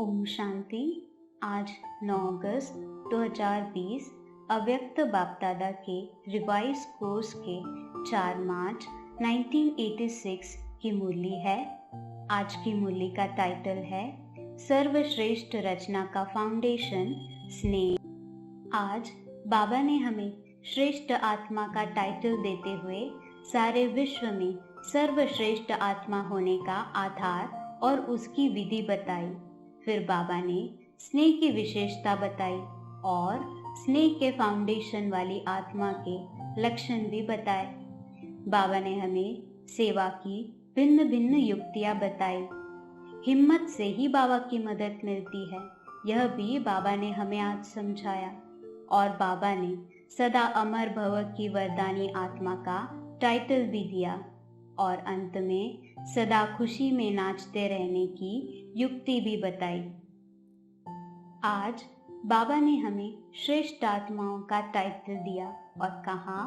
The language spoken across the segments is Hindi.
ओम शांति। आज 9 अगस्त 2020 अव्यक्त बाप दादा के रिवाइज कोर्स के 4 मार्च 1986 की मुरली है। आज की मुरली का टाइटल है सर्वश्रेष्ठ रचना का फाउंडेशन स्नेह। आज बाबा ने हमें श्रेष्ठ आत्मा का टाइटल देते हुए सारे विश्व में सर्वश्रेष्ठ आत्मा होने का आधार और उसकी विधि बताई। फिर बाबा ने स्नेह की विशेषता बताई और स्नेह के फाउंडेशन वाली आत्मा के लक्षण भी बताए। बाबा ने हमें सेवा की भिन्न भिन्न युक्तियां बताई। हिम्मत से ही बाबा की मदद मिलती है, यह भी बाबा ने हमें आज समझाया। और बाबा ने सदा अमर भव की वरदानी आत्मा का टाइटल भी दिया और अंत में सदा खुशी में नाचते रहने की युक्ति भी बताई। आज बाबा ने हमें श्रेष्ठ आत्माओं का टाइटल दिया और कहा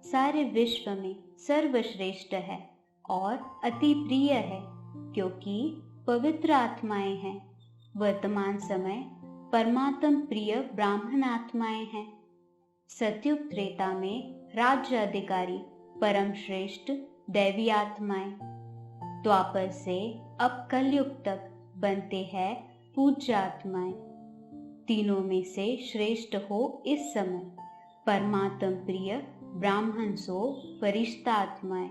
सारे विश्व में सर्वश्रेष्ठ है और अति प्रिय है, क्योंकि पवित्र आत्माएं हैं। वर्तमान समय परमात्म प्रिय ब्राह्मण आत्माएं हैं। सतयुग त्रेता में राज्य अधिकारी परम श्रेष्ठ दैवी आत्माएं। द्वापर से अब कलयुग तक बनते हैं पूज्य आत्माएं। तीनों में से श्रेष्ठ हो इस समय परमात्म प्रिय ब्राह्मण सो फरिश्ता आत्माएं।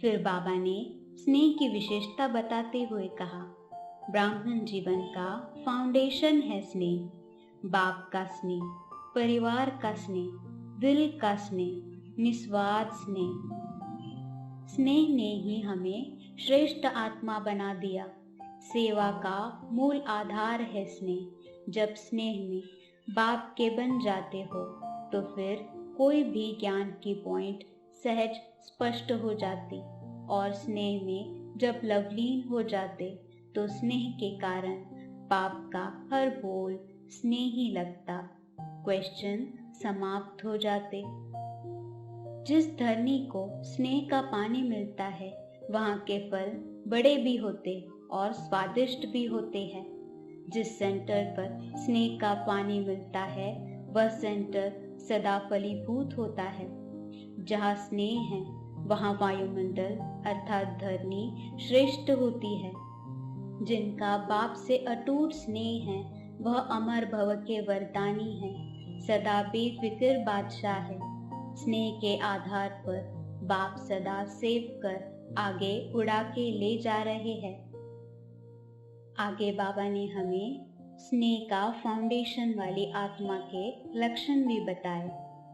फिर बाबा ने स्नेह की विशेषता बताते हुए कहा ब्राह्मण जीवन का फाउंडेशन है स्नेह। बाप का स्नेह, परिवार का स्नेह, दिल का स्नेह, निस्वार्थ स्नेह। स्नेह ने ही हमें श्रेष्ठ आत्मा बना दिया। सेवा का मूल आधार है स्नेह। जब स्नेह में बाप के बन जाते हो तो फिर कोई भी ज्ञान की पॉइंट सहज स्पष्ट हो जाती, और स्नेह में जब लवलीन हो जाते तो स्नेह के कारण बाप का हर बोल स्नेह ही लगता। क्वेश्चन समाप्त हो जाते। जिस धरनी को स्नेह का पानी मिलता है वहाँ के फल बड़े भी होते और स्वादिष्ट भी होते हैं। जिस सेंटर पर स्नेह का पानी मिलता है वह सेंटर सदा फलीभूत होता है। जहाँ स्नेह है वहाँ वायुमंडल अर्थात धरनी श्रेष्ठ होती है। जिनका बाप से अटूट स्नेह है वह अमर भव के वरदानी है, सदा बेफिक्र बादशाह है। स्नेह के आधार पर बाप सदा सेव कर आगे उड़ा के ले जा रहे हैं। आगे बाबा ने हमें स्नेह का फाउंडेशन वाली आत्मा के लक्षण भी बताए।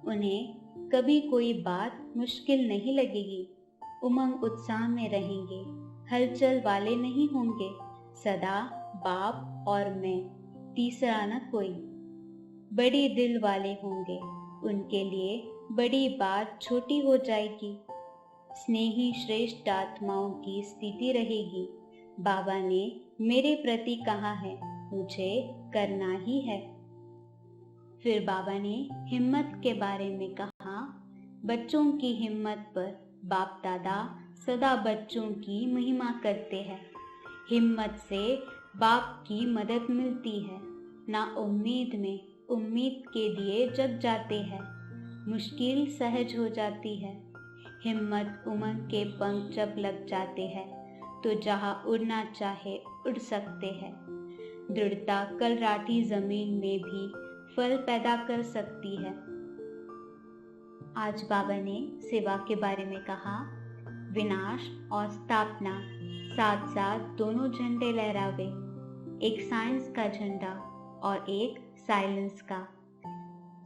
उन्हें कभी कोई बात मुश्किल नहीं लगेगी, उमंग उत्साह में रहेंगे, हलचल वाले नहीं होंगे, सदा बाप और मैं, तीसरा न कोई। बड़ी दिल वाले होंगे, उनके लिए बड़ी बात छोटी हो जाएगी। स्नेही श्रेष्ठ आत्माओं की स्थिति रहेगी। बाबा ने मेरे प्रति कहा है, मुझे करना ही है। फिर बाबा ने हिम्मत के बारे में कहा। बच्चों की हिम्मत पर बाप दादा सदा बच्चों की महिमा करते हैं। हिम्मत से बाप की मदद मिलती है। ना उम्मीद में उम्मीद के लिए जग जाते हैं। मुश्किल सहज हो जाती है। हिम्मत उमंग के पंख जब लग जाते हैं तो जहाँ उड़ना चाहे उड़ सकते हैं। दृढ़ता कलराठी जमीन में भी फल पैदा कर सकती है। आज बाबा ने सेवा के बारे में कहा। विनाश और स्थापना साथ साथ दोनों झंडे लहरावे, एक साइंस का झंडा और एक साइलेंस का।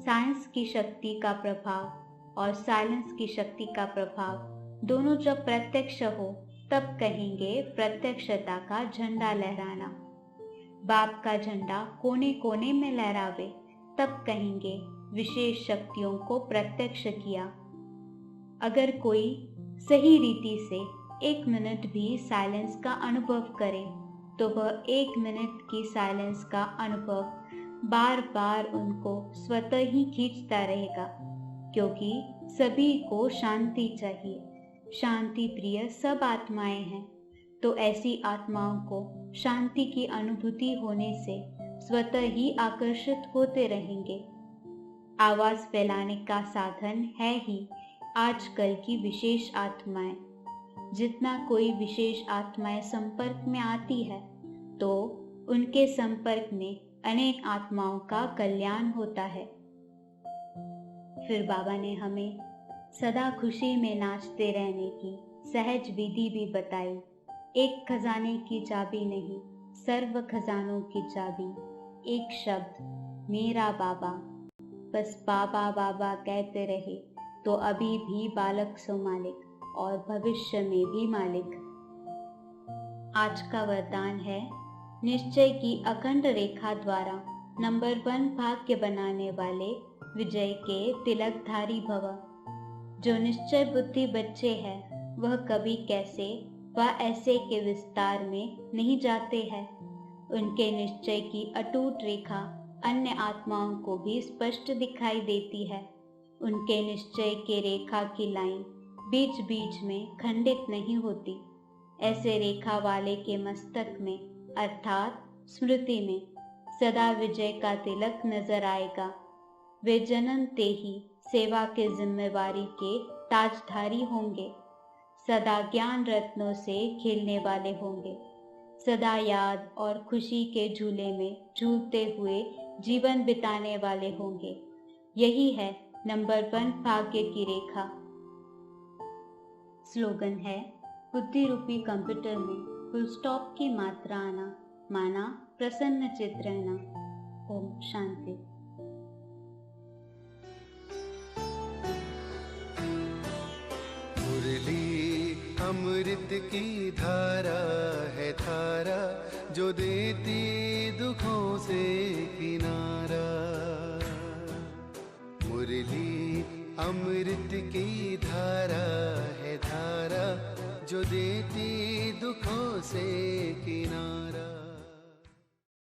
साइंस की शक्ति का प्रभाव और साइलेंस की शक्ति का प्रभाव दोनों जब प्रत्यक्ष हो तब कहेंगे प्रत्यक्षता का झंडा लहराना। बाप का झंडा कोने कोने में लहरावे तब कहेंगे विशेष शक्तियों को प्रत्यक्ष किया। अगर कोई सही रीति से 1 मिनट भी साइलेंस का अनुभव करे तो वह 1 मिनट की साइलेंस का अनुभव बार बार उनको स्वतः ही खींचता रहेगा, क्योंकि सभी को शांति चाहिए। शांति प्रिय सब आत्माएं हैं, तो ऐसी आत्माओं को शांति की अनुभूति होने से स्वतः ही आकर्षित होते रहेंगे। आवाज फैलाने का साधन है ही आजकल की विशेष आत्माएं। जितना कोई विशेष आत्माएं संपर्क में आती है तो उनके संपर्क में अनेक आत्माओं का कल्याण होता है। फिर बाबा ने हमें सदा खुशी में नाचते रहने की सहज विधि भी बताई। एक खजाने की चाबी नहीं, सर्व खजानों की चाबी। एक शब्द, मेरा बाबा। बस बाबा बाबा कहते रहे तो अभी भी बालक सो मालिक और भविष्य में भी मालिक। आज का वरदान है, निश्चय की अखंड रेखा द्वारा नंबर 1 भाग्य बनाने वाले विजय के तिलकधारी भव। जो निश्चय बुद्धि बच्चे हैं वह कभी कैसे व ऐसे के विस्तार में नहीं जाते हैं। उनके निश्चय की अटूट रेखा अन्य आत्माओं को भी स्पष्ट दिखाई देती है। उनके निश्चय के रेखा की लाइन बीच बीच में खंडित नहीं होती। ऐसे रेखा वाले के मस्तक में अर्थात स्मृति में सदा विजय का तिलक नजर आएगा। वे जन्मते ही सेवा के जिम्मेवारी के ताजधारी होंगे। सदा ज्ञान रत्नों से खेलने वाले होंगे। सदा याद और खुशी के झूले में झूलते हुए जीवन बिताने वाले होंगे। यही है नंबर 1 भाग्य की रेखा। स्लोगन है, बुद्धि रूपी कंप्यूटर में फुल स्टॉप की मात्रा आना, माना प्रसन्न चित रहना। ओम शांति। मुरली अमृत की धारा है धारा, जो देती दुखों से किनारा। मुरली अमृत की धारा है धारा, जो देती दुखों से किनारा।